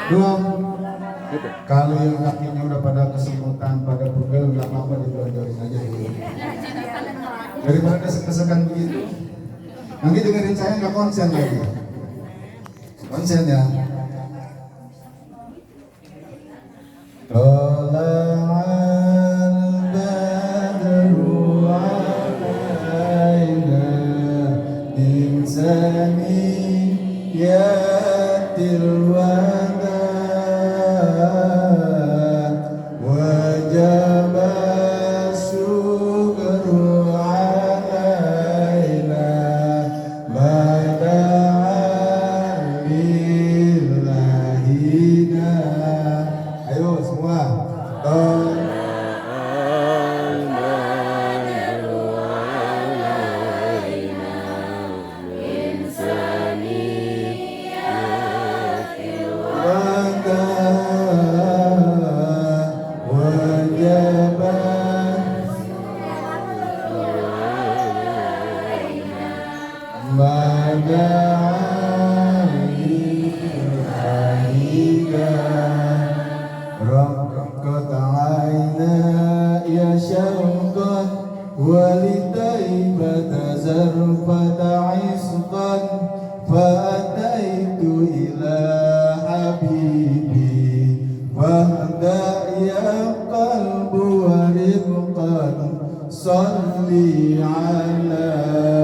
Dua. Kalau yang kakinya udah pada kesemutan, pada pegel, nggak apa-apa didodorin aja dulu. Daripada desek-desekan begitu. Nanti dengerin saya nggak konsen lagi. Konsen ya. Ayo semua. فأتيت إلى حبيبي واهدأ يا قلب ورفقا صلي على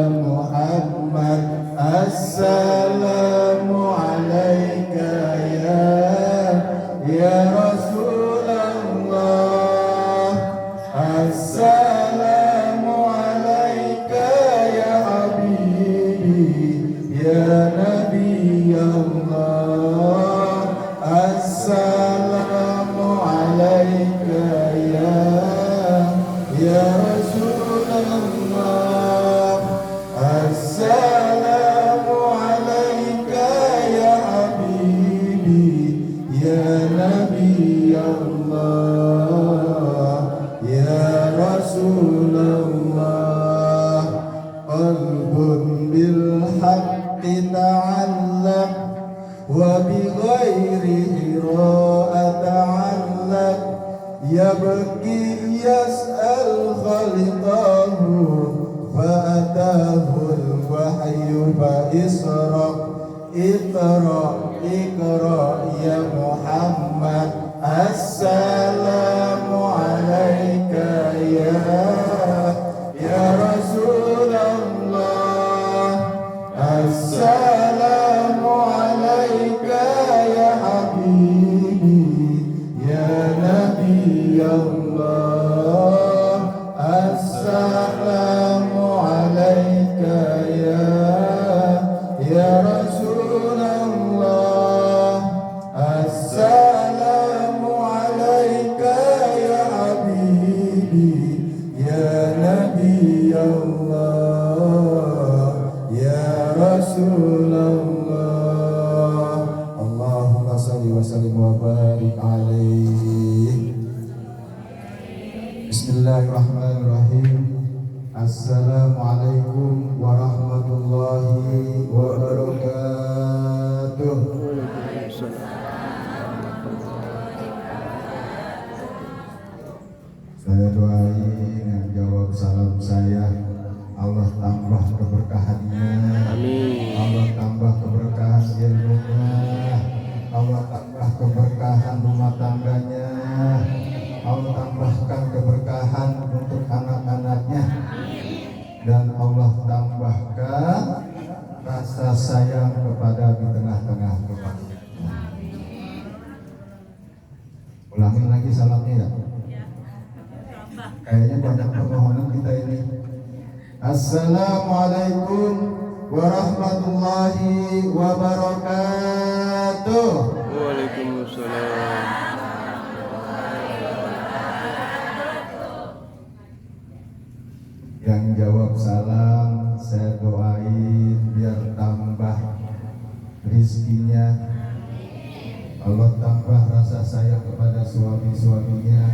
محمد السلام عليك يا رسول الله السلام عليك يا حبيبي يا نبي الله السلام عليك يا رسول الله السلام عليك يا حبيبي يا نبي الله يا رسول الله قلب بالحق تعلق وبغيره تعلق يبكي يسأل خلقه فأتاه الوحي فإسرق اقرأ يا محمد السلام عليك يا رسول الله السلام عليك يا حبيبي يا نبي الله السلام عليك يا رسول الله السلام عليك يا حبيبي يا نبي الله يا رسول الله اللهم صل وسلم وبارك عليه. Bismillahirrahmanirrahim. Assalamualaikum warahmatullahi wabarakatuh. Saya doain yang jawab salam saya, Allah tambah keberkahannya, amin. Allah tambah keberkahan ilmunya, Allah tambah keberkahan rumah tangganya, Allah tambahkan keberkahan untuk anak-anaknya, dan Allah tambahkan rasa sayang kepada di tengah-tengah keluarga. Ulangin lagi salamnya ya. Kayaknya banyak permohonan kita ini. Assalamualaikum warahmatullahi wabarakatuh. Waalaikumsalam. Yang jawab salam saya doain biar tambah rizkinya, Allah tambah rasa sayang kepada suami-suaminya,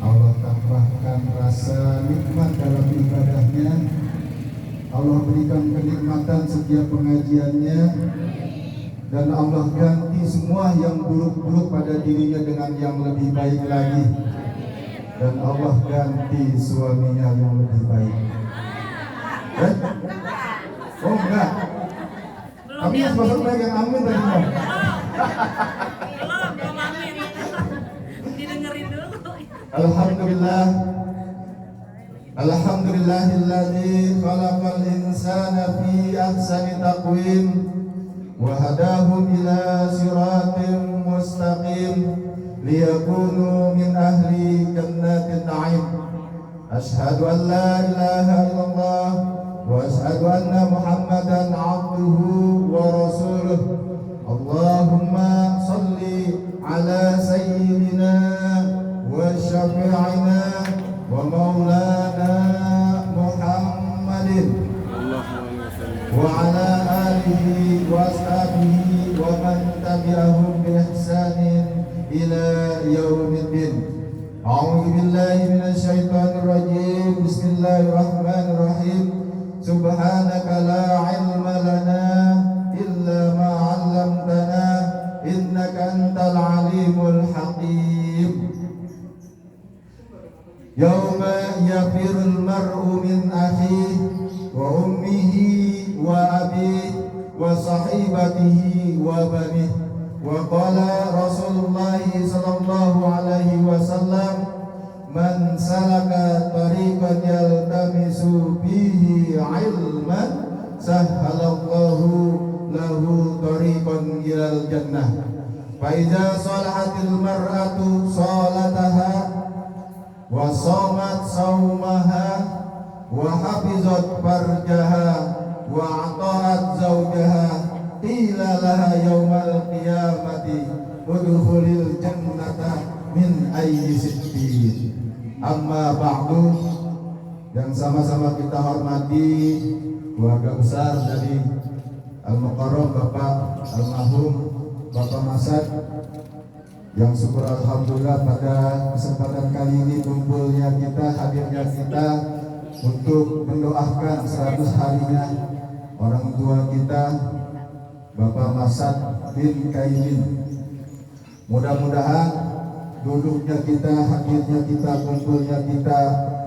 Allah tambahkan rasa nikmat dalam ibadahnya, Allah berikan kenikmatan setiap pengajiannya, dan Allah ganti semua yang buruk-buruk pada dirinya dengan yang lebih baik lagi, dan Allah ganti suaminya yang lebih baik. Oh enggak, kami yang sponsor baik yang amin tadi mau. Belum amin. Didengerin dulu. Alhamdulillah. Alhamdulillahilladzi khalaqal insana fi ahsani taqwim wa hadahu ila siratim mustaqim liyakunu min ahli jannatin na'im. Ashhadu an la ilaha illallah wa ashhadu anna Muhammadan abduhu wa rasuluh. Allahumma salli ala sayyidina wa syafi'ina wa maulana Muhammadin wa ala alihi wa ashabihi wa man tabi'ahum bi ihsanin ila yaumiddin. A'udzu billahi minasy syaithanir rajim. Bismillahirrahmanirrahim. Subhanaka la ilma lana illa ma 'allamtana innaka antal alimul hakim. Yauma yafirul mar'u min akhihi wa ummihi wa abihi wa sahibatihi wa banihi. Wa qala Rasulullah sallallahu alaihi wasallam, man salaka tariqan yaltamisu fihi ilman sahhalallahu lahu tariqan ilal jannah. Fa idza salahatil mar'atu salataha wa shamat saumaha wa hafizat farjaha wa ata'at zawjaha qila laha yaumal qiyamati udkhulil jannata min ayyi sittin. Amma ba'du, yang sama-sama kita hormati keluarga besar dari Al-Mukarram Bapak Almarhum Bapak Masad, yang syukur alhamdulillah pada kesempatan kali ini kumpulnya kita, hadirnya kita untuk mendoakan 100 harinya orang tua kita Bapak Masad bin Kaimin. Mudah-mudahan duduknya kita, hadirnya kita, kumpulnya kita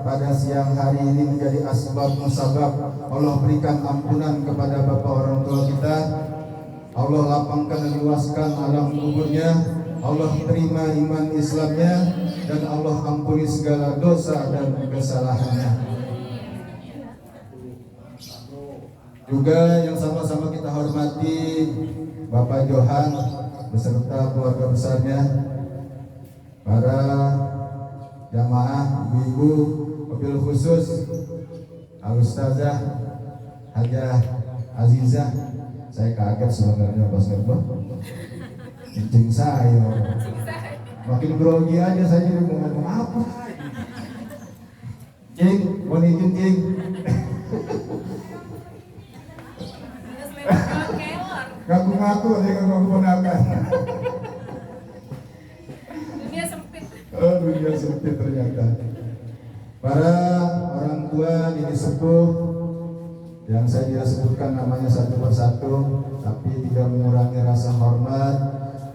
pada siang hari ini menjadi asbab musabab Allah berikan ampunan kepada bapak orang tua kita, Allah lapangkan dan luaskan alam kuburnya, Allah terima iman Islamnya, dan Allah ampuni segala dosa dan kesalahannya. Juga yang sama-sama kita hormati Bapak Johan beserta keluarga besarnya, para jamaah, ibu-ibu, mobil khusus Al-Ustazah Hajah Azizah. Saya kaget sebenarnya pas ngerti kencing saya, makin grogi aja saya, jadi mau ngomong apa. Cing, mau izin Cing. Ngaku-ngaku saya ngaku ponakan. Dunia sempit. Oh, dunia sempit ternyata. Para orang tua ini sepuh yang saya tidak sebutkan namanya satu persatu, tapi tidak mengurangi rasa hormat,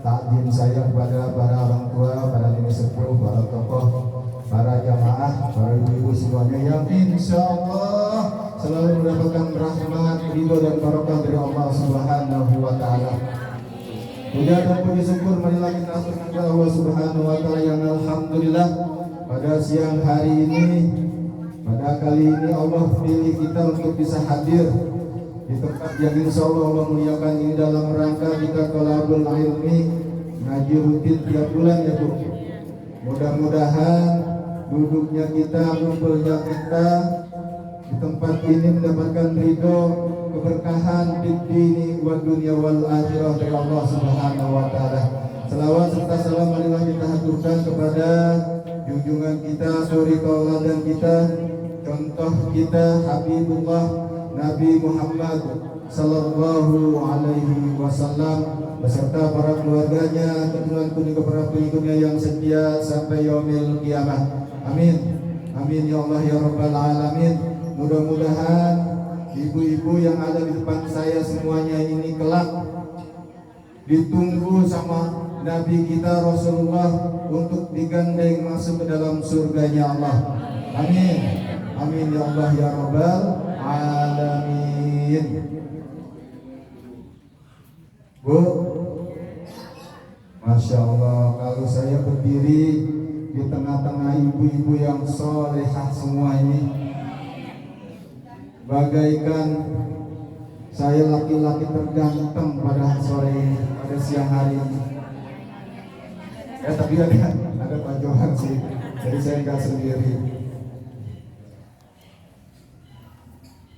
takdim saya kepada para orang tua, para ini sepuh, para tokoh, para jamaah, para ibu-ibu semuanya yang insya Allah selalu mendapatkan rahmat, ridho dan barokah dari Allah Subhanahu wa Ta'ala. Puja dan puji syukur marilah kita aturkan kepada Allah Subhanahu wa Ta'ala yang alhamdulillah pada siang hari ini, pada kali ini Allah pilih kita untuk bisa hadir di tempat yang insya Allah Allah muliakan ini dalam rangka kita thalabul ilmi, ngaji rutin tiap bulan ya Bu. Mudah-mudahan duduknya kita, kumpulnya kita di tempat ini mendapatkan ridho, keberkahan di dini wa dunia wal akhirah dari Allah Subhanahu wa Ta'ala. Selawat serta salam marilah kita haturkan kepada junjungan kita, suri tauladan kita, contoh kita, Habibullah Nabi Muhammad sallallahu alaihi wasallam beserta para keluarganya, keturunan juga para pengikutnya yang setia sampai yaumil kiamah. Amin. Amin ya Allah ya Rabbal alamin. Mudah-mudahan ibu-ibu yang ada di depan saya semuanya ini kelak ditunggu sama Nabi kita Rasulullah untuk digandeng masuk ke dalam surganya Allah. Amin. Amin ya Allah ya Rabbal alamin. Bu, Masya Allah, kalau saya berdiri di tengah-tengah ibu-ibu yang solehah semua ini, bagaikan saya laki-laki terganteng pada sore ini, pada siang hari ini. Ya tapi ada Pak Johan sih, jadi saya nggak sendiri.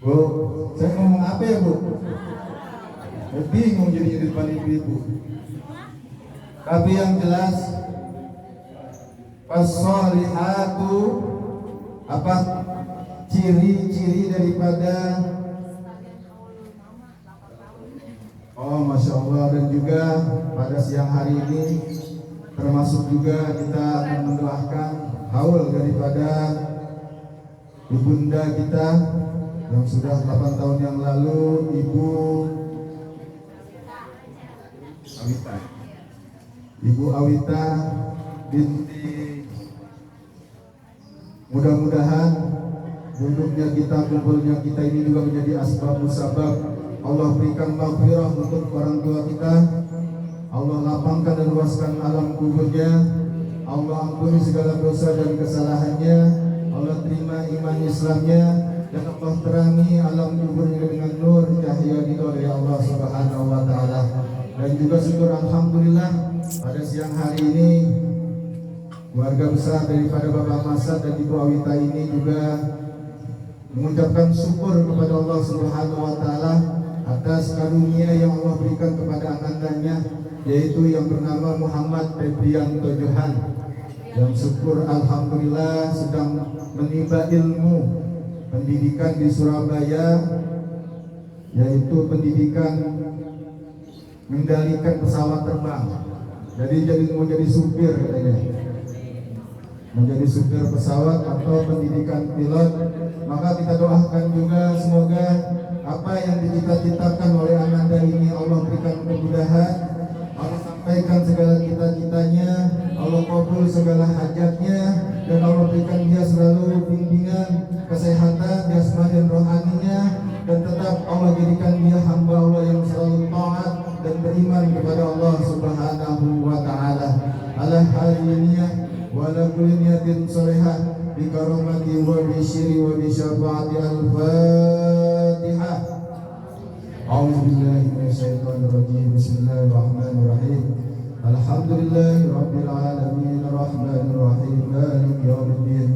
Bu, saya ngomong apa ya Bu? Saya bingung jadi di depan ibu-ibu. Tapi yang jelas, as-solihatu apa? Ciri-ciri daripada Masya Allah, dan juga pada siang hari ini termasuk juga kita akan mendoakan haul daripada ibunda kita yang sudah 8 tahun yang lalu, Ibu Awita. Ibu Awita binti, mudah-mudahan duduknya kita, kumpulnya kita ini juga menjadi asbab musabab Allah berikan maghfirah untuk orang tua kita. Allah lapangkan dan luaskan alam kuburnya. Allah ampuni segala dosa dan kesalahannya. Allah terima iman Islamnya, dan Allah terangi alam kuburnya dengan nur cahaya ridho dari Allah Subhanahu wa taala. Dan juga syukur alhamdulillah pada siang hari ini keluarga besar daripada Bapak Masad dan Ibu Awita ini juga mengucapkan syukur kepada Allah Subhanahu wa taala atas karunia yang Allah berikan kepada anandanya, yaitu yang bernama Muhammad Febrianto Johan, yang syukur alhamdulillah sedang menimba ilmu pendidikan di Surabaya, yaitu pendidikan mengendalikan pesawat terbang. Jadi mau jadi supir katanya, menjadi supir pesawat atau pendidikan pilot. Maka kita doakan juga semoga apa yang dicita-citakan oleh ananda ini Allah berikan kemudahan, Allah sampaikan segala cita-citanya, Allah kabul segala hajatnya, dan Allah berikan dia selalu bimbingan kesehatan jasmani dan rohaninya, dan tetap Allah jadikan dia hamba Allah yang selalu taat dan beriman kepada Allah Subhanahu wa taala. Ala haliniyah wa la kulli niyatin salihah bi karamati wa bi syiri wa bi syafaati al-Fatihah. A'udzu billahi minasyaitonir rajim. Bismillahirrahmanirrahim. Alhamdulillahi rabbil alamin arrahmanir rahim maliki yaumiddin.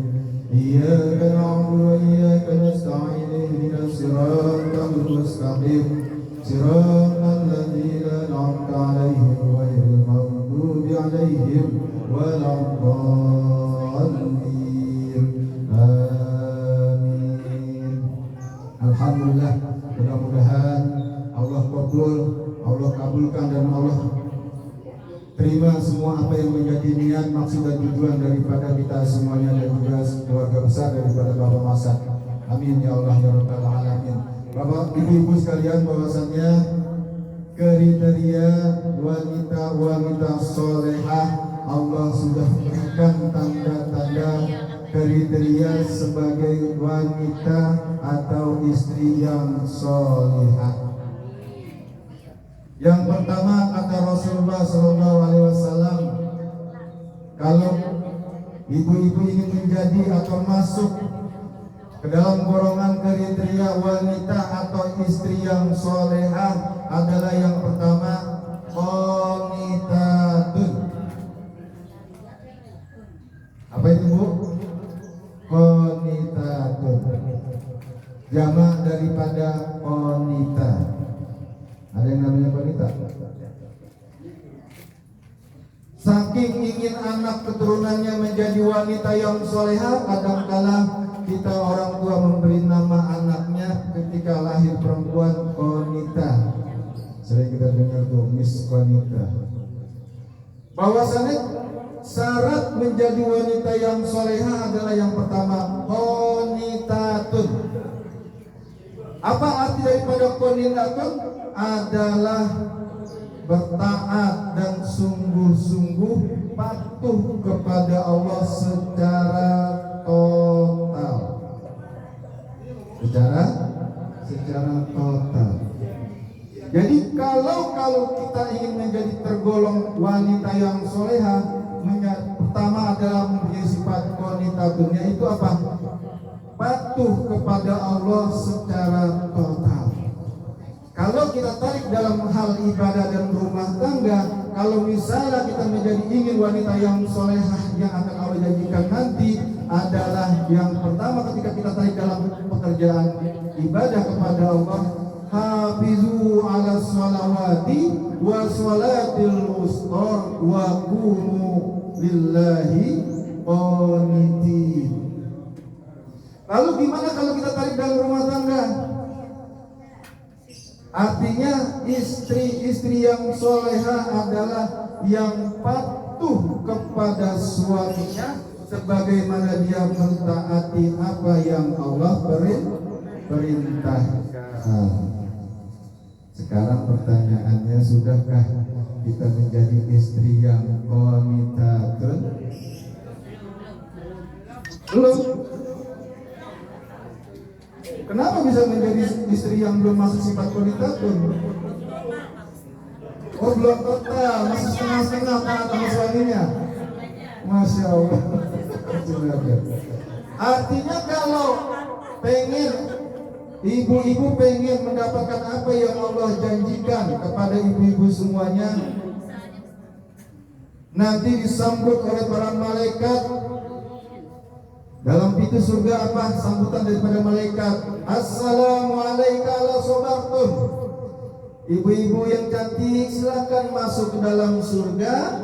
Iyyaka na'budu wa iyyaka nasta'in ihdinas siratal mustaqim. Siratal ladzina an'amta 'alaihim ghairil maghdubi 'alaihim waladdallin. Amin. Alhamdulillah, mudah-mudahan Allah kabul, Allah kabulkan, dan Allah terima semua apa yang menjadi niat, maksud dan tujuan daripada kita semuanya, dan juga keluarga besar daripada Bapak Masad. Amin ya Allah ya Rabbal alamin. Bapak Ibu sekalian, bahwasannya kriteria wanita-wanita solehah Allah sudah berikan tanda-tanda kriteria sebagai wanita atau istri yang solehah. Yang pertama, kata Rasulullah SAW, kalau ibu-ibu ingin menjadi atau masuk ke dalam golongan kriteria wanita atau istri yang solehah adalah yang pertama, qanitatun. Apa itu Bu? Qanitatun, jamak daripada qanita. Ada yang namanya wanita. Saking ingin anak keturunannya menjadi wanita yang solehah, kadangkala kita orang tua memberi nama anaknya ketika lahir perempuan Konita. Sering kita dengar tuh Miss Konita. Bahwasannya syarat menjadi wanita yang solehah adalah yang pertama, qanitatun. Apa arti daripada qanitatun? Adalah bertaat dan sungguh-sungguh patuh kepada Allah secara total. Secara total. Jadi kalau kita ingin menjadi tergolong wanita yang soleha, pertama adalah mempunyai sifat qanitatun, yaitu apa? Patuh kepada Allah secara total. Kalau kita tarik dalam hal ibadah dan rumah tangga, kalau misalnya kita menjadi ingin wanita yang solehah yang akan Allah janjikan nanti, adalah yang pertama ketika kita tarik dalam pekerjaan ibadah kepada Allah, hafizu ala sholawati wa sholatil wusta wa qumu lillahi qanitin. Lalu gimana kalau kita tarik dalam rumah tangga? Artinya istri-istri yang soleha adalah yang patuh kepada suaminya sebagaimana dia mentaati apa yang Allah perintahkan. Sekarang pertanyaannya, sudahkah kita menjadi istri yang qanitatun? Belum. Kenapa bisa menjadi istri yang belum masuk sifat qanitatun? Oh, belum total, masih setengah-setengah taat sama suaminya. Masya Allah. Artinya kalau ibu-ibu pengen mendapatkan apa yang Allah janjikan kepada ibu-ibu semuanya, nanti disambut oleh para malaikat dalam pintu surga. Apa sambutan daripada malaikat? Assalamualaikum ala sobartum. Ibu-ibu yang cantik, silakan masuk ke dalam surga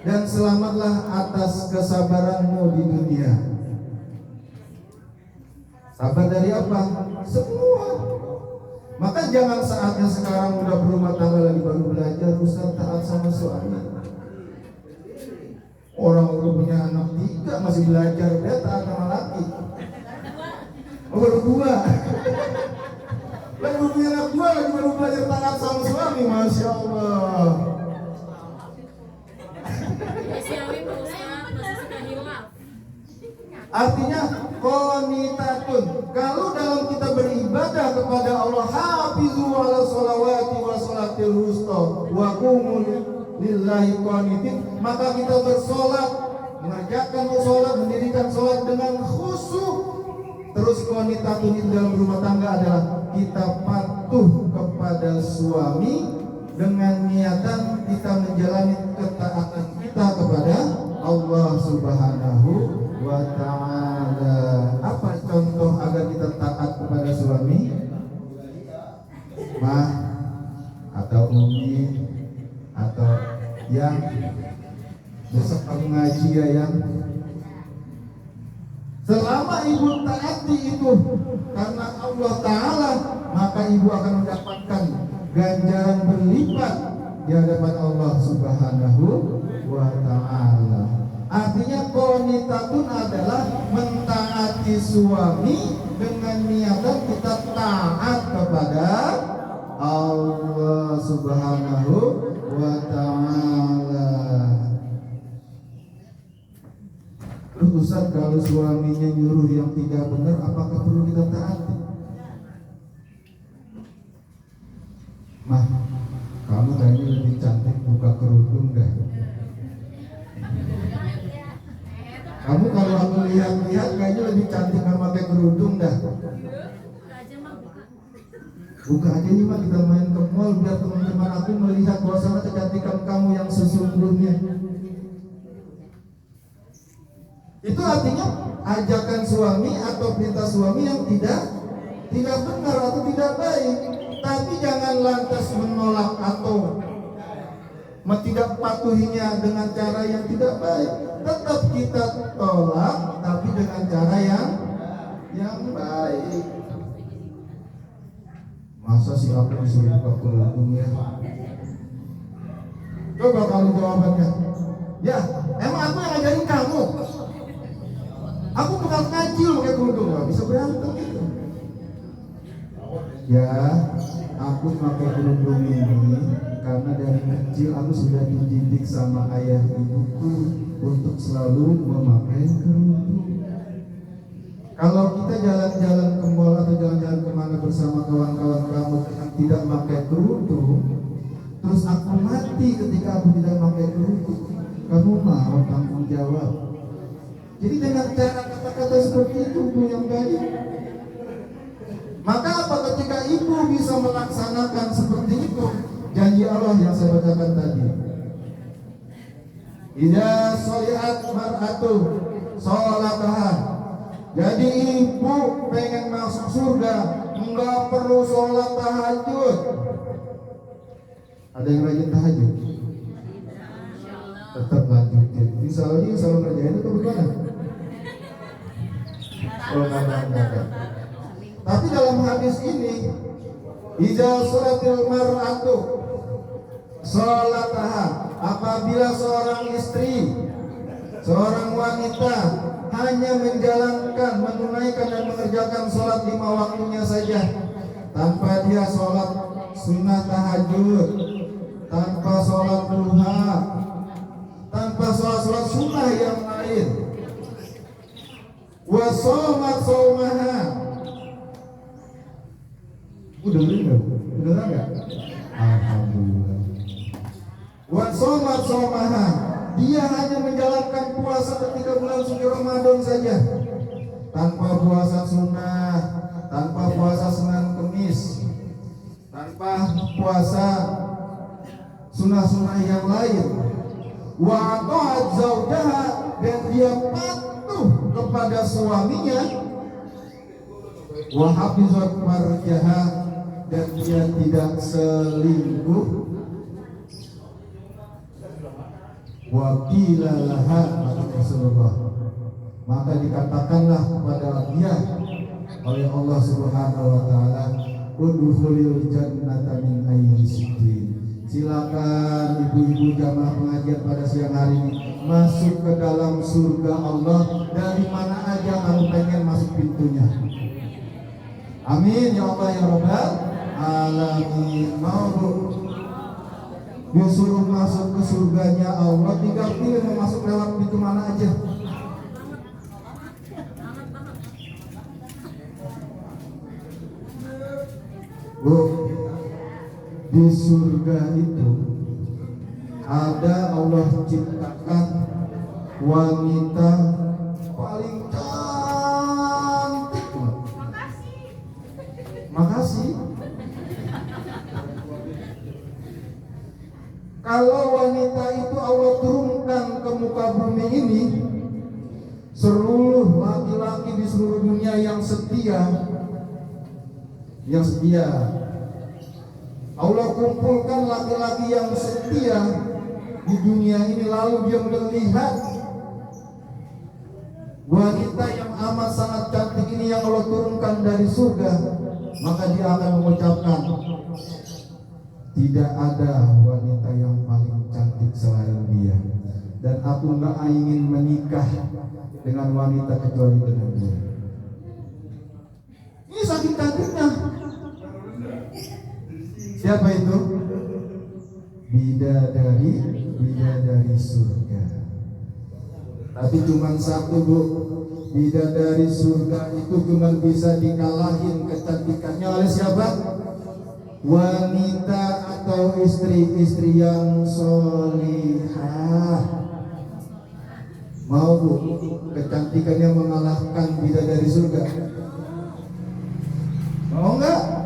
dan selamatlah atas kesabaranmu di dunia. Sabar dari apa? Semua. Maka jangan saatnya sekarang udah berumah tangga lagi baru belajar Ustaz taat sama suami. Orang udah punya anak 3 masih belajar, dia taat sama laki. Oh, baru 2. Lagi punya anak 2 lagi baru belajar taat sama suami. Masya Allah. Artinya qanitatun. Kalau dalam kita beribadah kepada Allah, hafizu ala sholawati wa sholatil wusta wa qumu lillahi qanitin, maka kita bersolat, mengerjakan sholat, mendirikan sholat dengan khusyuk. Terus qanitatun itu dalam rumah tangga adalah kita patuh kepada suami dengan niatan kita menjalani ketaatan kita kepada Allah Subhanahu wa ta'ala. Apa contoh agar kita taat kepada suami? Mah atau umi atau yang besok kamu ngaji ya yang selama ibu taati itu karena Allah Ta'ala, maka ibu akan mendapatkan ganjaran berlipat di hadapan Allah Subhanahu wa ta'ala. Artinya qanitatun adalah mentaati suami dengan niatan kita taat kepada Allah Subhanahu wa ta'ala. Terus Ustaz, kalau suaminya nyuruh yang tidak benar, apakah perlu kita taati? Mah, kamu kayaknya lebih cantik buka kerudung dah. Kamu kalau aku lihat-lihat kayaknya lebih cantik kan pakai kerudung dah. Buka aja nih Pak, kita main ke mall biar teman-teman aku melihat bahwa kecantikan kamu yang sesungguhnya. Itu artinya ajakan suami atau perintah suami yang tidak benar atau tidak baik. Tapi jangan lantas menolak atau tidak patuhinya dengan cara yang tidak baik. Tetap kita tolak, tapi dengan cara yang baik. Masa sih aku disuruh buka kerudung ya? Coba kalau jawabannya, ya emang aku yang ngajarin kamu. Aku bukan ngaji loh kayak kerudung, gak bisa berantem gitu. Ya, aku pakai kerudung ini karena dari kecil aku sudah dididik sama ayah ibuku untuk selalu memakai kerudung. Kalau kita jalan-jalan ke mall atau jalan-jalan kemana bersama kawan-kawan kamu yang tidak pakai kerudung, terus aku mati ketika aku tidak pakai kerudung, kamu mau tanggung jawab. Jadi dengan cara kata-kata seperti itu Bu yang baik. Maka apa ketika ibu bisa melaksanakan seperti itu janji Allah yang saya bacakan tadi. Idza sholihat mar'atu sholataha. Jadi ibu pengen masuk surga enggak perlu sholat tahajud. Ada yang rajin tahajud? Tetap lanjutin. Insya Allah ngerjain itu bagaimana? Oh enggak. Tapi dalam hadis ini idza sholatil mar'atu sholataha, apabila seorang istri, seorang wanita hanya menjalankan, menunaikan dan mengerjakan sholat 5 waktunya saja, tanpa dia sholat sunnah tahajud, tanpa sholat duha, tanpa sholat sunnah yang lain, wa sholat shomaha. Dengerin gak? Dengerin gak? Alhamdulillah. Wa sholat shomaha, dia hanya menjalankan puasa ketika bulan suci Ramadan saja, tanpa puasa sunnah, tanpa puasa Senin Kemis, tanpa puasa sunnah-sunnah yang lain. Wa ta'at zaujaha, dan dia patuh kepada suaminya. Wa hafizat farjaha, dan dia tidak selingkuh. Wa qila laha, Rasulullah, maka dikatakanlah kepada dia oleh Allah Subhanahu wa taala, udkhulil jannata min ayyi sijin. Silakan ibu-ibu jamaah pengajian pada siang hari ini masuk ke dalam surga Allah dari mana aja kamu pengen masuk pintunya. Amin ya Allah ya Rabbal alamin. Mau Bu disuruh masuk ke surganya Allah, tinggal pilih mau masuk lewat pintu mana aja. Bu, di surga itu ada Allah ciptakan wanita paling cantik. Makasih. Kalau wanita itu Allah turunkan ke muka bumi ini, seluruh laki-laki di seluruh dunia yang setia, Allah kumpulkan laki-laki yang setia di dunia ini, lalu dia melihat wanita yang amat sangat cantik ini yang Allah turunkan dari surga, maka dia akan mengucapkan, tidak ada wanita yang paling cantik selain dia, dan aku nggak ingin menikah dengan wanita kecuali dengan dia. Ini saking cantiknya. Siapa itu? Bidadari surga. Tapi cuma satu Bu, bidadari surga itu cuma bisa dikalahin kecantikannya oleh siapa? Wanita atau istri-istri yang solihah. Mau Bu kecantikannya mengalahkan bidadari surga? Mau enggak?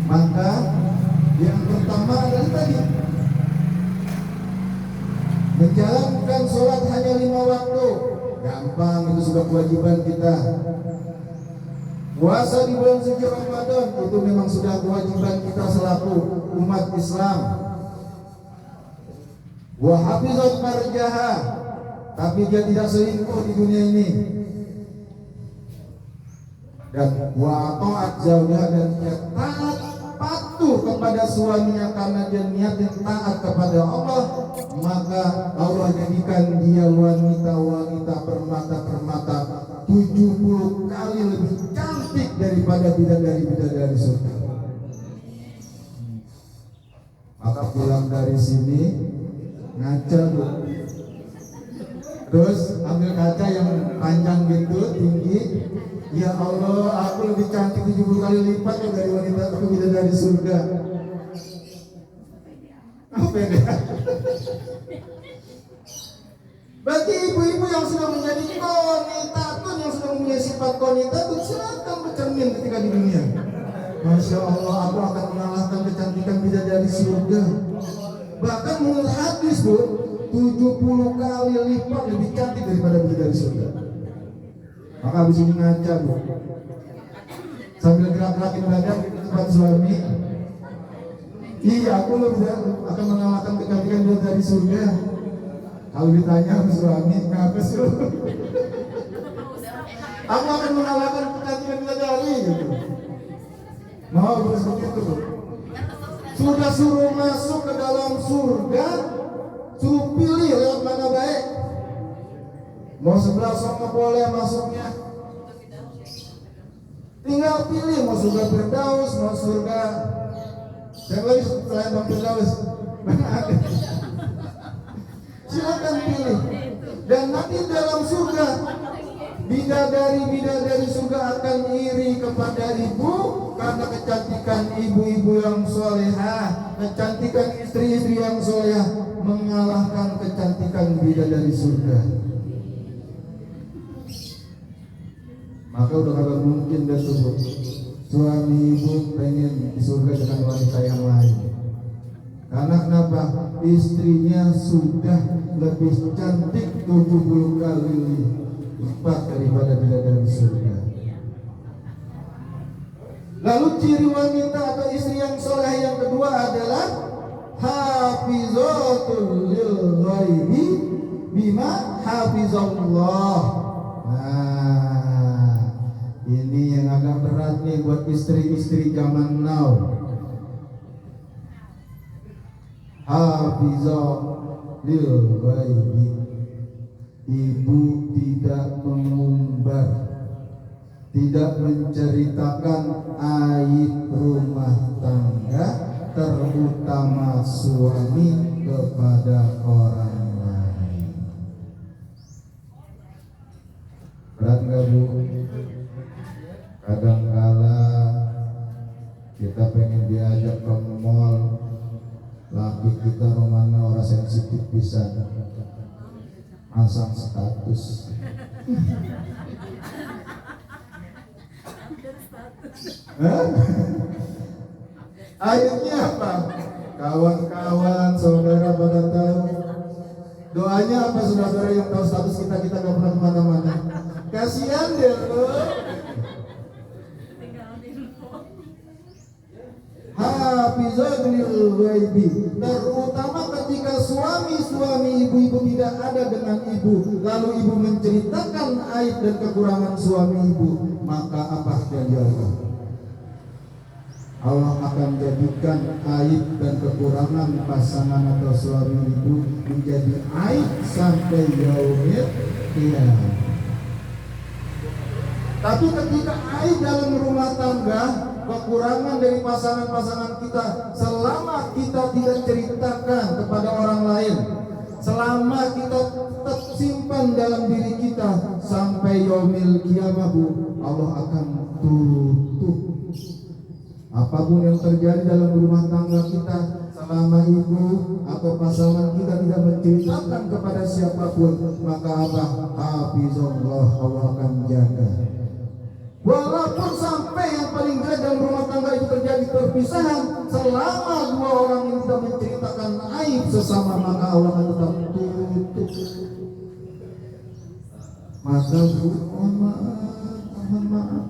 Maka yang pertama adalah tadi, menjalankan sholat hanya 5 waktu. Gampang, itu sudah kewajiban kita. Puasa di bulan suci Ramadan itu memang sudah kewajiban kita selaku umat Islam. Wa hafizat farjaha, tapi dia tidak selingkuh di dunia ini. Dan wa ta'at zaujaha, dan dia taat patuh kepada suaminya karena dia niatnya taat kepada Allah, maka Allah jadikan dia wanita-wanita permata-permata 70 kali lebih cantik daripada bidadari-bidadari surga. Maka pulang dari sini ngaca Bu. Terus ambil kaca yang panjang gitu, tinggi. Ya Allah, aku lebih cantik 70 kali lipat ya dari wanita aku bidadari surga. Apa ini? Bagi ibu-ibu yang sudah menjadi qanitatun, yang sudah mempunyai sifat qanitatun, silakan bercermin ketika di dunia. Masya Allah, aku akan mengalahkan kecantikan bidadari surga. Bahkan menurut hadis Bu, 70 kali lipat lebih cantik daripada bidadari surga. Maka habis ini ngaca Bu, sambil gerak-gerakin badan di tempat suami. Iya, aku akan mengalahkan kecantikan bidadari surga. Kalau ditanya sama suami, kenapa sih? Aku akan mengalahkan kecantikan bidadari gitu. Mau seperti itu Bu. Sudah suruh masuk ke dalam surga, suruh pilih lewat mana baik. Mau sebelah sana boleh masuknya. Tinggal pilih mau surga Firdaus, mau surga yang lagi selain Bang Firdaus. Silakan pilih. Dan nanti dalam surga bidadari surga akan iri kepada ibu karena kecantikan ibu-ibu yang solehah, kecantikan istri-istri yang solehah mengalahkan kecantikan bidadari surga. Maka udah kagak mungkin dah tuh suami ibu pengen di surga dengan wanita yang lain. Karena kenapa? Istrinya sudah lebih cantik 70 kali lipat daripada bidadari surga. Lalu ciri wanita atau istri yang soleh yang kedua adalah hafizatul lil ghaibi bima hafizallah. Nah, ini yang agak berat nih buat istri-istri zaman now. Hafizah lil ghaibi, ibu tidak mengumbar, tidak menceritakan aib rumah tangga, terutama suami kepada orang lain. Berat nggak Bu? Kadangkala kita pengen diajak ke mall, laki kita romana orang sensitif bisa masang status. Akhirnya apa? Kawan-kawan, saudara pada tahu. Doanya apa saudara yang tahu status kita gak pernah kemana-mana. Kasihan deh lo. Hafizatul ghaibi, terutama ketika suami ibu-ibu tidak ada dengan ibu, lalu ibu menceritakan aib dan kekurangan suami ibu, maka apa terjadi? Allah akan jadikan aib dan kekurangan pasangan atau suami ibu menjadi aib sampai yaumil qiyamah. Tapi ketika aib dalam rumah tangga, kekurangan dari pasangan-pasangan kita, selama kita tidak ceritakan kepada orang lain, selama kita tetap simpan dalam diri kita, sampai yaumil qiyamah Bu, Allah akan tutup. Apapun yang terjadi dalam rumah tangga kita, selama ibu atau pasangan kita tidak menceritakan kepada siapapun, maka apa? Hafizallah, Allah akan jaga. Walaupun sampai yang paling jelek dalam rumah tangga itu terjadi perpisahan, selama dua orang ini tidak menceritakan aib sesama, maka Allah akan tetap tutup. Maka mohon maaf.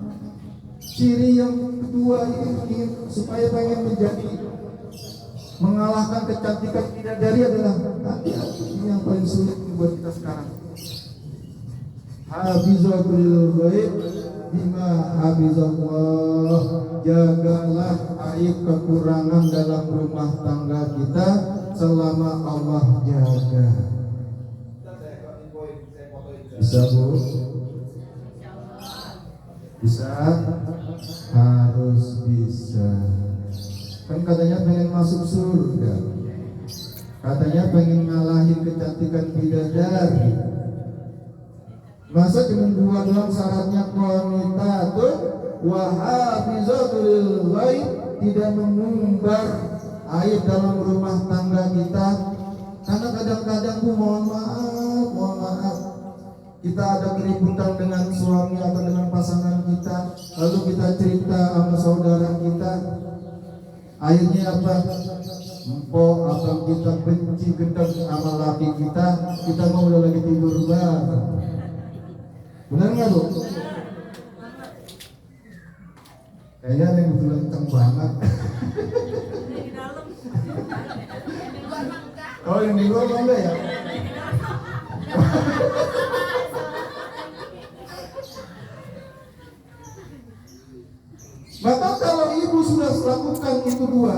Ciri yang kedua ini supaya pengen menjadi mengalahkan kecantikan bidadari adalah hati-hati. Ini yang paling sulit buat kita sekarang. Hafizatul ghaib bima hafizallah, jagalah aib kekurangan dalam rumah tangga kita selama Allah jaga. Bisa Bu? Bisa? Harus bisa. Kan katanya pengen masuk surga, katanya pengen ngalahin kecantikan bidadari. Masa cuma dua doang syaratnya wanita tuh wahafizatul ghaib, tidak mengumbar aib dalam rumah tangga kita. Karena kadang-kadang Bu, mohon maaf, kita ada keributan dengan suami atau dengan pasangan kita, lalu kita cerita sama saudara kita, akhirnya apa? Empok atau kita benci gendeng sama laki kita mau udah lagi tidur bareng. Benar nggak Bu? Kayaknya ada yang betul kenceng banget. Di dalam. Oh, yang di luar enggak ya? Maka kalau ibu sudah lakukan itu dua,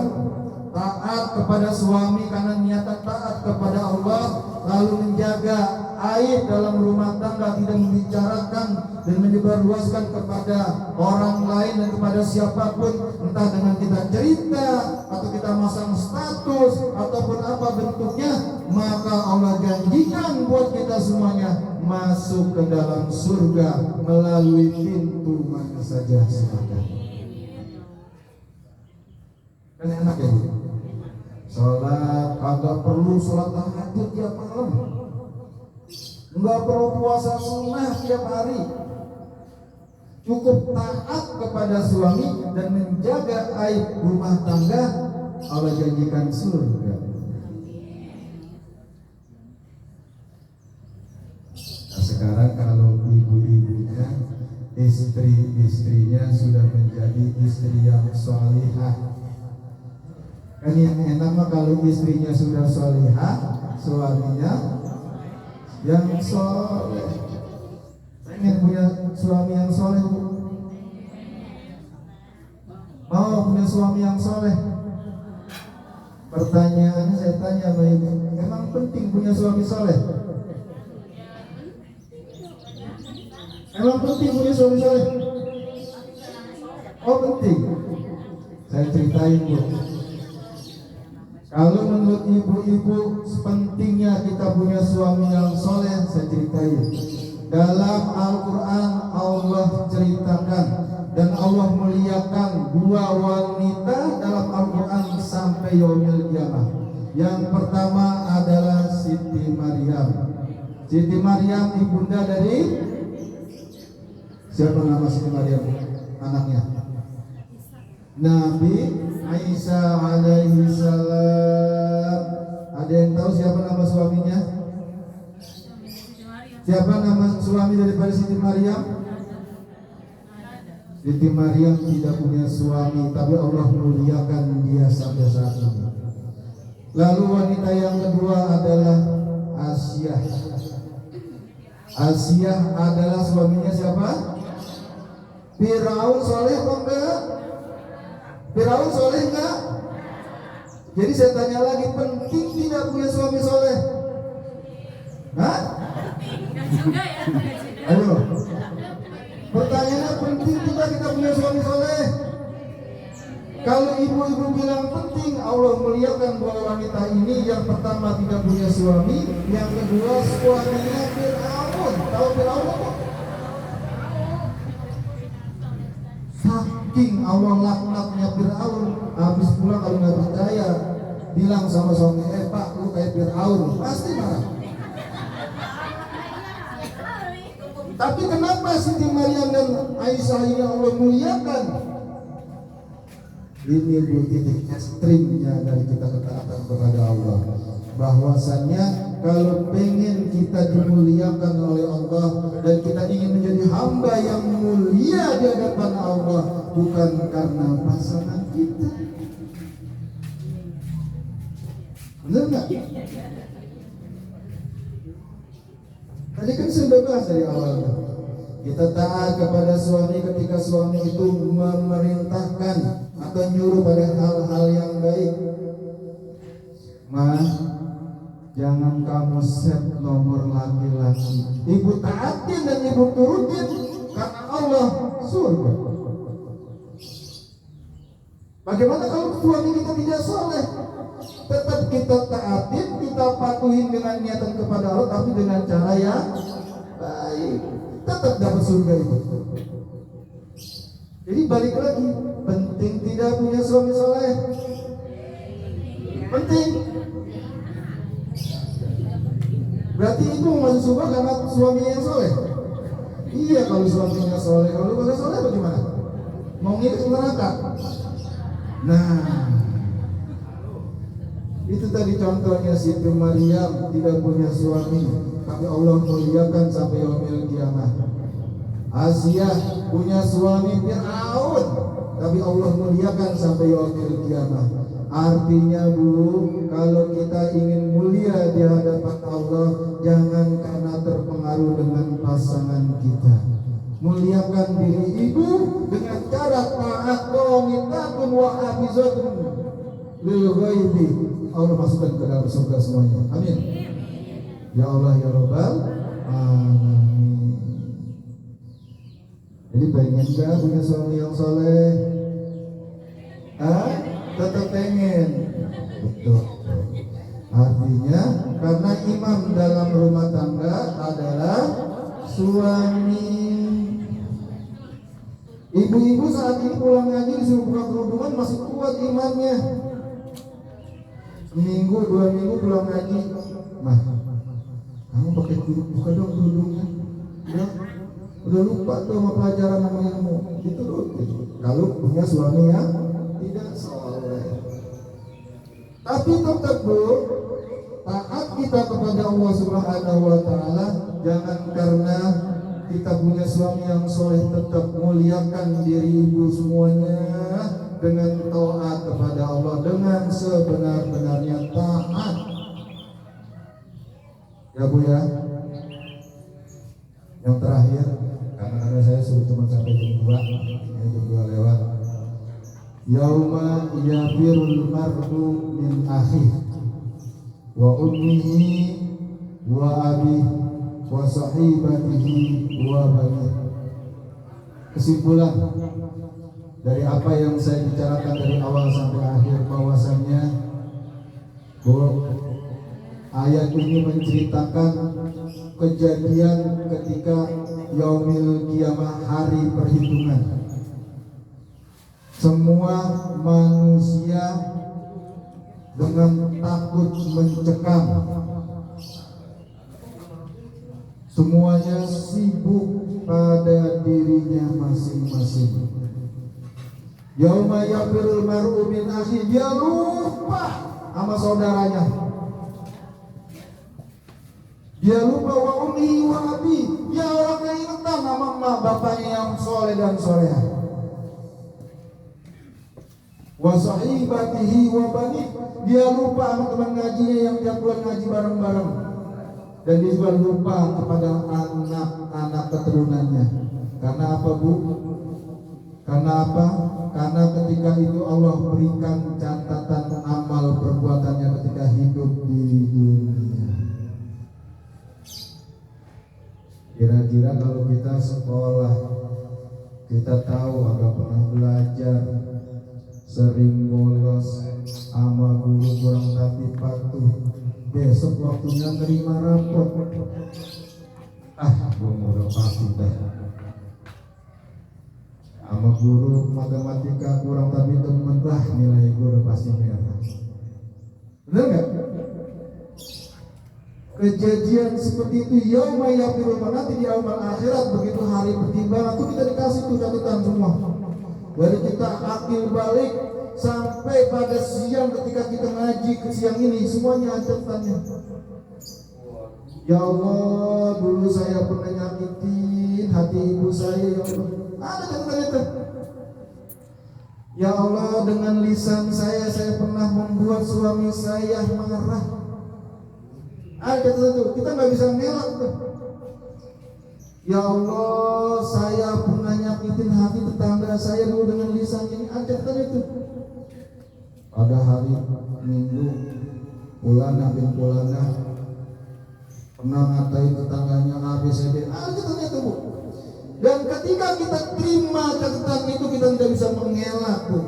taat kepada suami karena niatan taat kepada Allah, lalu menjaga aib dalam rumah tangga, tidak membicarakan dan menyebarluaskan kepada orang lain dan kepada siapapun, entah dengan kita cerita atau kita masang status ataupun apa bentuknya, maka Allah janjikan buat kita semuanya masuk ke dalam surga melalui pintu mana saja silakan. Kan enak ya Bu? Sholat, kagak perlu sholat tahajud tiap malam, nggak perlu puasa sunnah tiap hari, cukup taat kepada suami dan menjaga aib rumah tangga, Allah janjikan surga. Nah, sekarang kalau ibu-ibunya, istri-istrinya sudah menjadi istri yang salihah. Kan yang enak mah kalau istrinya sudah salihah, suaminya yang soleh. Pengen punya suami yang soleh Bu? Mau punya suami yang soleh? Pertanyaannya saya tanya sama ibu, emang penting punya suami soleh? Emang penting punya suami soleh? Oh penting. Saya ceritain Bu. Kalau menurut ibu-ibu pentingnya kita punya suami yang soleh, saya ceritain. Dalam Al-Quran Allah ceritakan dan Allah muliakan dua wanita dalam Al-Quran sampai yaumil qiyamah. Yang pertama adalah Siti Maryam. Siti Maryam ibunda dari siapa nama Siti Maryam? Anaknya Nabi Isa alaihi salam. Ada yang tahu siapa nama suaminya? Siapa nama suami daripada Siti Maryam? Siti Maryam tidak punya suami, tapi Allah muliakan dia sampai saat ini. Lalu wanita yang kedua adalah Asyah. Asyah adalah suaminya siapa? Firaun. Soleh apa enggak? Firaun soleh enggak? Jadi saya tanya lagi, penting tidak punya suami soleh? Hah? Enggak juga ya. Ayo. Pertanyaannya, penting tidak kita punya suami soleh? Kalau ibu-ibu bilang penting, Allah muliakan dua wanita ini. Yang pertama tidak punya suami, yang kedua suaminya Firaun. Tahu Firaun apa? Saking Allah laknatnya Firaun, habis pulang kalau nggak percaya, bilang sama suami, Pak, lu kayak Firaun, pasti marah. Tapi kenapa Siti Maryam dan Aisyah ini Allah muliakan? Ini titik ekstrimnya dari kita ketaatan kepada Allah. Bahwasannya kalau pengen kita dimuliakan oleh Allah dan kita ingin menjadi hamba yang mulia di hadapan Allah, bukan karena pasangan kita. Benar nggak? Tadi kan sudah bahas dari awalnya. Kita taat kepada suami ketika suami itu memerintahkan atau nyuruh pada hal-hal yang baik. Mas, jangan kamu set nomor laki-laki. Ibu taatin dan ibu turutin karena Allah surga. Bagaimana kalau suami kita tidak soleh? Tetap kita taatin, kita patuhin dengan niatan kepada Allah, tapi dengan cara yang baik, tetap dapat surga itu. Jadi balik lagi, penting tidak punya suami soleh. Penting. Berarti itu masuk surga karena suaminya yang soleh. Iya, kalau suaminya soleh, kalau bukan soleh bagaimana? Mau ngirit ke neraka. Nah, itu tadi contohnya Siti Maryam tidak punya suami, tapi Allah muliakan sampai yaumil kiamah. Asia punya suami Fir'aun, tapi Allah muliakan sampai yaumil kiamah. Artinya Bu, kalau kita ingin mulia di hadapan Allah, jangan karena terpengaruh dengan pasangan kita. Muliakan diri ibu dengan cara taat, qanitatun wa hafizatun lil ghaibi. Allah masukkan ke dalam surga semuanya. Amin. Ya Allah ya Rabbal alamin. Jadi pengen gak punya suami yang soleh? Tetap pengen. Betul. Artinya karena imam dalam rumah tangga adalah suami. Ibu-ibu saat ini pulang ngaji disuruh buka kerudungan masih kuat imannya. Seminggu, 2 minggu pulang ngaji, mah kamu pakai buka dong kerudungnya. Udah lupa tuh sama pelajaran sama ilmu. Gitu loh. Kalau punya suami yang tidak soleh. Tapi tetap Bu, taat kita kepada Allah Subhanahu wa Ta'ala, jangan karena kita punya suami yang soleh, tetap muliakan diri ibu semuanya dengan taat kepada Allah, dengan sebenar-benarnya taat. Ya Bu ya. Yang terakhir, karena saya suruh cuma sampai jam 2 lewat. Yauma yafirul mar'u min akhihi wa ummihi wa abihi wa sahibatihi wa bani. Kesimpulan dari apa yang saya bicarakan dari awal sampai akhir, bahwasannya ayat ini menceritakan kejadian ketika yaumil kiamah, hari perhitungan. Semua manusia dengan takut mencekam, semuanya sibuk pada dirinya masing-masing. Yauma yafirul mar'u min akhihi, dia lupa sama saudaranya. Dia lupa wa ummi wa abi, dia orang yang ingetan sama emak bapaknya yang soleh dan soleha. Wa sahibatihi wa bani, dia lupa sama teman ngajinya yang tiap bulan ngaji bareng-bareng. Dan dia juga lupa kepada anak-anak keturunannya. Karena apa Bu? Karena apa? Karena ketika itu Allah berikan catatan amal perbuatannya ketika hidup di dunia. Kira-kira kalau kita sekolah, kita tahu agak pernah belajar, sering bolos sama guru kurang tapi patuh, besok waktunya nerima rapot, gue udah pasti dah. Sama guru matematika kurang tapi temen, nilai gue udah pasti merah. Bener nggak? Kejadian seperti itu yauma yafirul mar'u, nanti di amal akhirat begitu hari pertimbangan itu kita dikasih tuh catatan semua. Dari kita akil balik sampai pada siang ketika kita ngaji ke siang ini, semuanya ada catatannya. Ya Allah, dulu saya pernah nyakitin hati ibu saya, ya Allah. Ada catatannya tuh. Ya Allah, dengan lisan saya pernah membuat suami saya marah. Ada tuh, kita nggak bisa ngelak tuh. Ya Allah, saya pernah nyakitin hati tetangga saya dulu dengan lisan ini. Ada itu. Pada hari Minggu, Pulana bin Pulana pernah ngatain tetangganya ABCD. Ada itu Bu. Dan ketika kita terima catatan itu, kita tidak bisa mengelak Bu.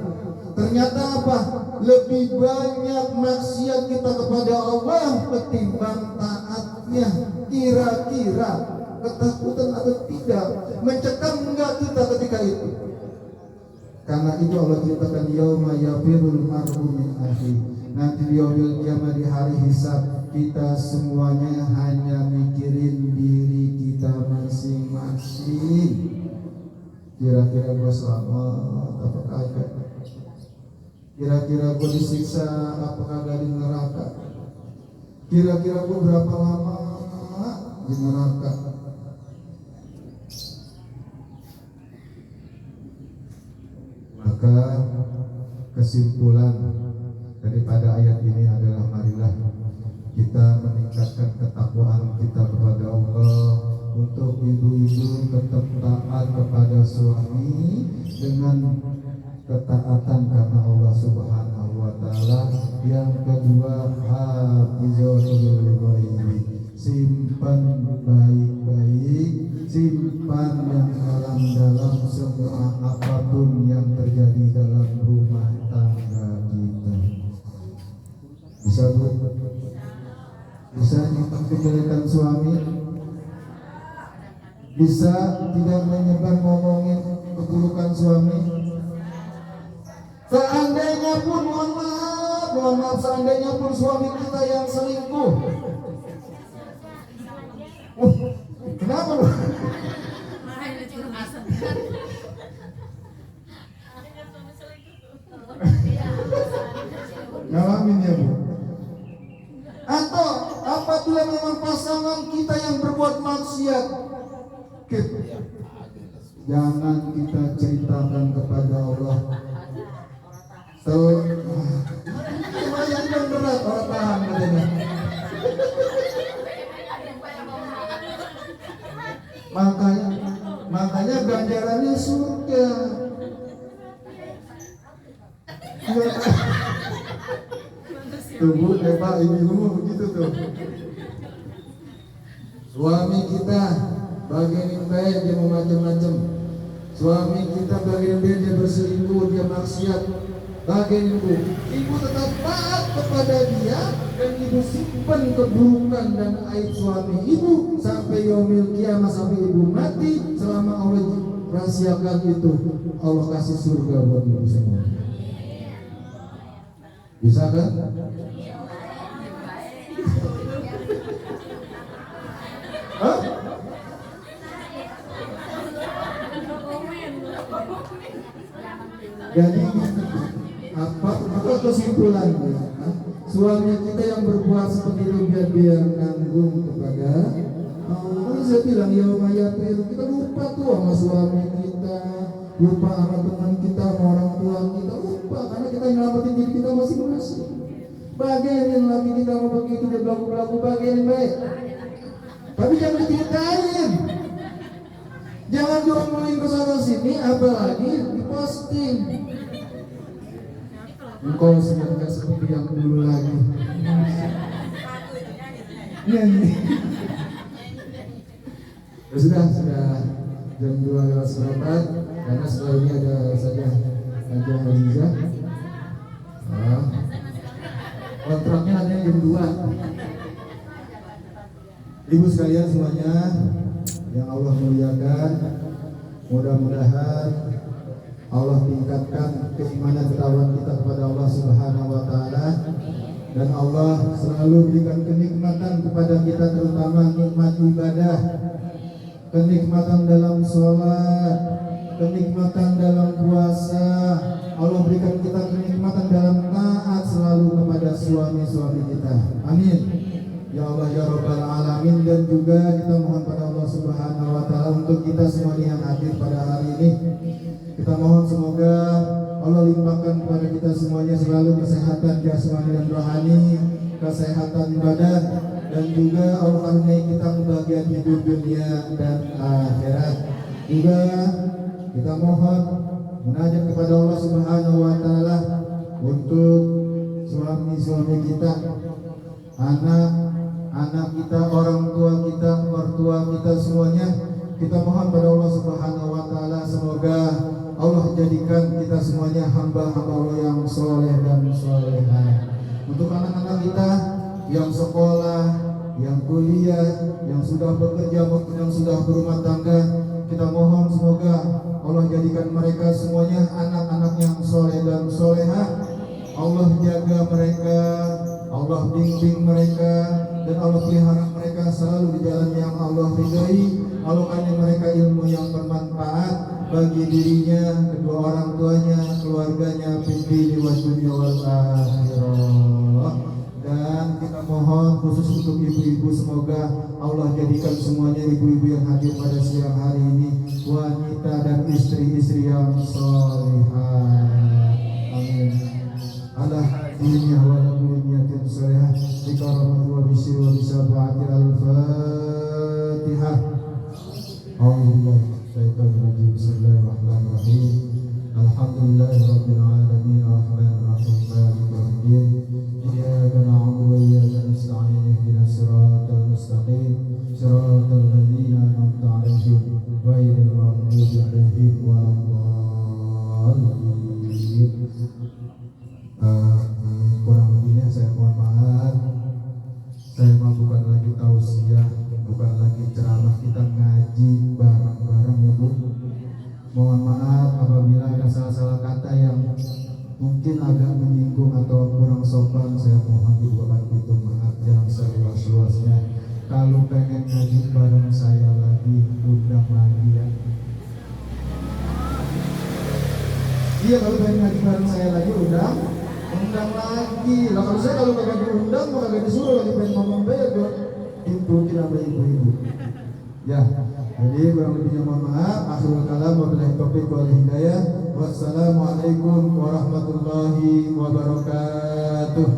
Ternyata apa? Lebih banyak maksiat kita kepada Allah ketimbang taatnya. Kira-kira ketakutan atau tidak? Mencekam enggak kita ketika itu? Karena itu Allah ceritakan yauma yafirul mar'u min akhi. Nanti di yaumil qiyamah, di hari hisab, kita semuanya hanya mikirin diri kita masing-masing. Kira-kira gue selamat apa kagak? Kira-kira gue disiksa apa kagak di neraka? Kira-kira gue berapa lama di neraka? Maka kesimpulan daripada ayat ini adalah marilah kita meningkatkan ketakwaan kita kepada Allah. Untuk ibu-ibu tetap taat kepada suami dengan ketaatan karena Allah Subhanahu wa taala. Yang kedua, hafizul ghaibi, simpan baik-baik, simpan yang dalam semua apapun yang terjadi dalam rumah tangga kita. Bisa Bu? Bisa nyimpan kejelekan suami? Bisa tidak menyebar ngomongin keburukan suami? Seandainya pun, mohon maaf, seandainya pun suami kita yang selingkuh, kenapa lu? Ngalamin ya Bu? Atau apabila memang pasangan kita yang berbuat maksiat, jangan kita ceritakan kepada Allah. Lumayan kan berat, orang tahan katanya. Makanya ganjarannya surga. Tubuh Pak, ibu begitu tuh. Suami kita bagian baik dia mau macam-macam. Suami kita bagian baik dia berselingkuh, dia maksiat. Bagian ibu tetap taat kepada dia dan ibu simpan keburukan dan aib suami ibu sampai yaumil qiyamah, sampai ibu mati. Selama Allah rahasiakan itu, Allah kasih surga buat ibu semua. Bisa kan? Hah? Jadi apa kesimpulannya? Suami kita yang berbuat seperti itu biar nanggung kepada Allah. Saya bilang ya mayat kita lupa tuh sama suami kita, lupa sama teman kita, sama orang tua kita, lupa karena kita nyelamatin diri kita masing-masing. Bagian lagi kita mau begitu dia berlaku bagian baik, tapi jangan diceritain, jangan diomongin ke sana sini, apalagi diposting. Engkau semoga seperti yang dulu lagi. Nyanyi. Sudah jam 2:04 karena setelah ini ada saja kajian Azizah. Kontraknya ada jam 2. Ibu sekalian semuanya yang Allah muliakan, mudah-mudahan Allah tingkatkan keimanan ketakwaan kita kepada Allah Subhanahu wa taala, dan Allah selalu berikan kenikmatan kepada kita, terutama nikmat ibadah, kenikmatan dalam sholat, kenikmatan dalam puasa. Allah berikan kita kenikmatan dalam taat selalu kepada suami-suami kita. Amin ya Allah ya Rabbal Alamin. Dan juga kita mohon pada Allah Subhanahu wa taala untuk kita semuanya yang hadir pada hari ini, kita mohon semoga Allah limpahkan kepada kita semuanya selalu kesehatan jasmani dan rohani, kesehatan badan, dan juga Allah karuniai kita kebahagiaan hidup dunia dan akhirat. Juga kita mohon munajat kepada Allah Subhanahu wa taala untuk suami-suami kita, anak kita, orang tua kita, mertua kita semuanya. Kita mohon pada Allah Subhanahu wa taala semoga Allah jadikan kita semuanya hamba-hamba Allah yang soleh dan solehah. Untuk anak-anak kita yang sekolah, yang kuliah, yang sudah bekerja maupun yang sudah berumah tangga, kita mohon semoga Allah jadikan mereka semuanya anak-anak yang soleh dan solehah. Allah jaga mereka, Allah bimbing mereka, dan Allah pelihara mereka selalu di jalan yang Allah ridhai. Allah kasih mereka ilmu yang bermanfaat bagi dirinya, kedua orang tuanya, keluarganya, di dunia wal akhirah. Dan kita mohon khusus untuk ibu-ibu, semoga Allah jadikan semuanya ibu-ibu yang hadir pada siang hari ini wanita dan istri-istri yang salihah. Amin. Ala hadiniya wa lakuliyatin salihah bikaramatu wa bisyir wa bisyafa'ati al-fatihah. Allah syaitanirrajim. Bismillahirrahmanirrahim. Alhamdulillahirabbil alamin arrahmanir rahim maliki yaumiddin. Iyyaka na'budu wa iyyaka nasta'in ihdinas siratal mustaqim siratal ladzina an'amta 'alaihim ghairil maghdubi 'alaihim waladdallin. Kurang lebihnya saya mohon maaf. Saya mau bukan lagi tausiah, bukan lagi ceramah, kita ngaji bareng-bareng ya Bu. Mohon maaf apabila ada salah-salah kata yang mungkin agak menyinggung atau kurang sopan, saya mohon dibuatkan pintu maaf yang seluas-luasnya. Kalau pengen ngaji bareng saya lagi, undang lagi ya. Iya, kalau pengen ngaji bareng saya lagi, undang lagi. Lah kalau saya kalau kagak diundang, kagak disuruh lagi pengen ngomong bego, ikutin sama ibu-ibu. Ya, jadi kurang lebihnya mohon maaf. Akhirul kalam, wabillahi taufiq wal hidayah. Wassalamualaikum warahmatullahi wabarakatuh.